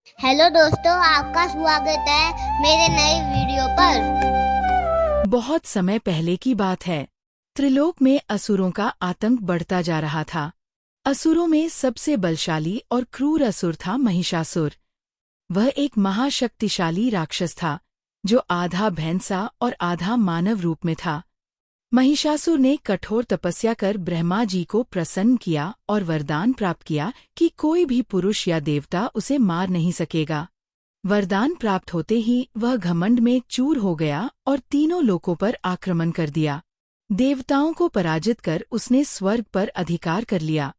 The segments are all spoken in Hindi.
हेलो दोस्तों, आपका स्वागत है मेरे नए वीडियो पर। बहुत समय पहले की बात है। त्रिलोक में असुरों का आतंक बढ़ता जा रहा था। असुरों में सबसे बलशाली और क्रूर असुर था महिषासुर। वह एक महाशक्तिशाली राक्षस था जो आधा भैंसा और आधा मानव रूप में था। महिषासुर ने कठोर तपस्या कर ब्रह्मा जी को प्रसन्न किया और वरदान प्राप्त किया कि कोई भी पुरुष या देवता उसे मार नहीं सकेगा। वरदान प्राप्त होते ही वह घमंड में चूर हो गया और तीनों लोकों पर आक्रमण कर दिया। देवताओं को पराजित कर उसने स्वर्ग पर अधिकार कर लिया।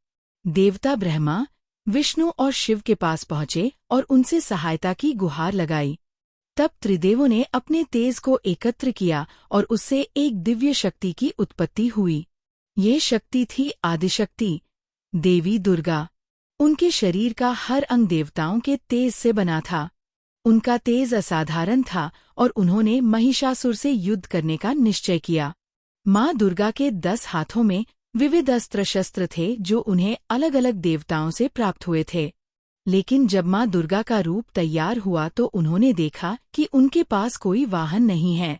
देवता ब्रह्मा, विष्णु और शिव के पास पहुंचे और उनसे सहायता की गुहार लगाई। तब त्रिदेवों ने अपने तेज को एकत्र किया और उससे एक दिव्य शक्ति की उत्पत्ति हुई। ये शक्ति थी आदिशक्ति, देवी दुर्गा। उनके शरीर का हर अंग देवताओं के तेज से बना था। उनका तेज असाधारण था और उन्होंने महिषासुर से युद्ध करने का निश्चय किया। माँ दुर्गा के 10 हाथों में विविध अस्त्र शस्त्र थे जो उन्हें अलग अलग देवताओं से प्राप्त हुए थे। लेकिन जब माँ दुर्गा का रूप तैयार हुआ तो उन्होंने देखा कि उनके पास कोई वाहन नहीं है।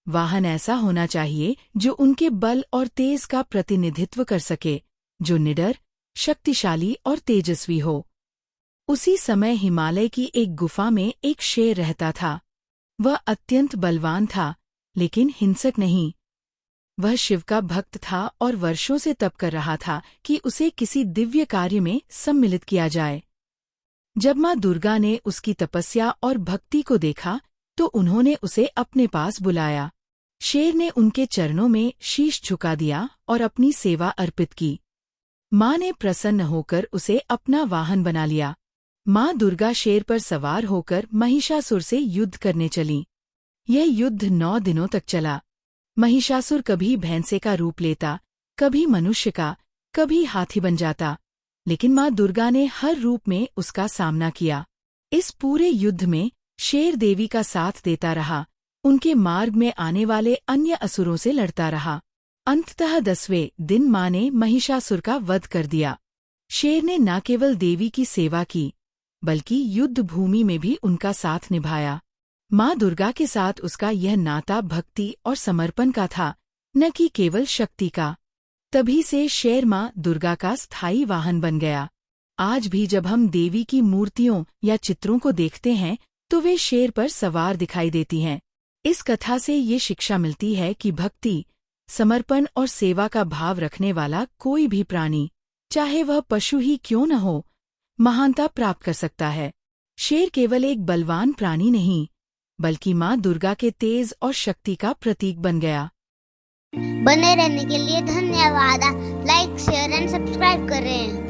वाहन ऐसा होना चाहिए जो उनके बल और तेज का प्रतिनिधित्व कर सके, जो निडर, शक्तिशाली और तेजस्वी हो। उसी समय हिमालय की एक गुफा में एक शेर रहता था। वह अत्यंत बलवान था, लेकिन हिंसक नहीं। वह शिव का भक्त था और वर्षों से तप कर रहा था कि उसे किसी दिव्य कार्य में सम्मिलित किया जाए। जब माँ दुर्गा ने उसकी तपस्या और भक्ति को देखा तो उन्होंने उसे अपने पास बुलाया। शेर ने उनके चरणों में शीश झुका दिया और अपनी सेवा अर्पित की। माँ ने प्रसन्न होकर उसे अपना वाहन बना लिया। माँ दुर्गा शेर पर सवार होकर महिषासुर से युद्ध करने चलीं। यह युद्ध 9 दिनों तक चला। महिषासुर कभी भैंसे का रूप लेता, कभी मनुष्य का, कभी हाथी बन जाता, लेकिन माँ दुर्गा ने हर रूप में उसका सामना किया। इस पूरे युद्ध में शेर देवी का साथ देता रहा, उनके मार्ग में आने वाले अन्य असुरों से लड़ता रहा। अंततः 10वें दिन माँ ने महिषासुर का वध कर दिया। शेर ने न केवल देवी की सेवा की, बल्कि युद्ध भूमि में भी उनका साथ निभाया। माँ दुर्गा के साथ उसका यह नाता भक्ति और समर्पण का था, न कि केवल शक्ति का। तभी से शेर माँ दुर्गा का स्थायी वाहन बन गया। आज भी जब हम देवी की मूर्तियों या चित्रों को देखते हैं तो वे शेर पर सवार दिखाई देती हैं। इस कथा से ये शिक्षा मिलती है कि भक्ति, समर्पण और सेवा का भाव रखने वाला कोई भी प्राणी, चाहे वह पशु ही क्यों न हो, महानता प्राप्त कर सकता है। शेर केवल एक बलवान प्राणी नहीं, बल्कि माँ दुर्गा के तेज और शक्ति का प्रतीक बन गया। बने रहने के लिए धन्यवाद। लाइक, शेयर एंड सब्सक्राइब करें।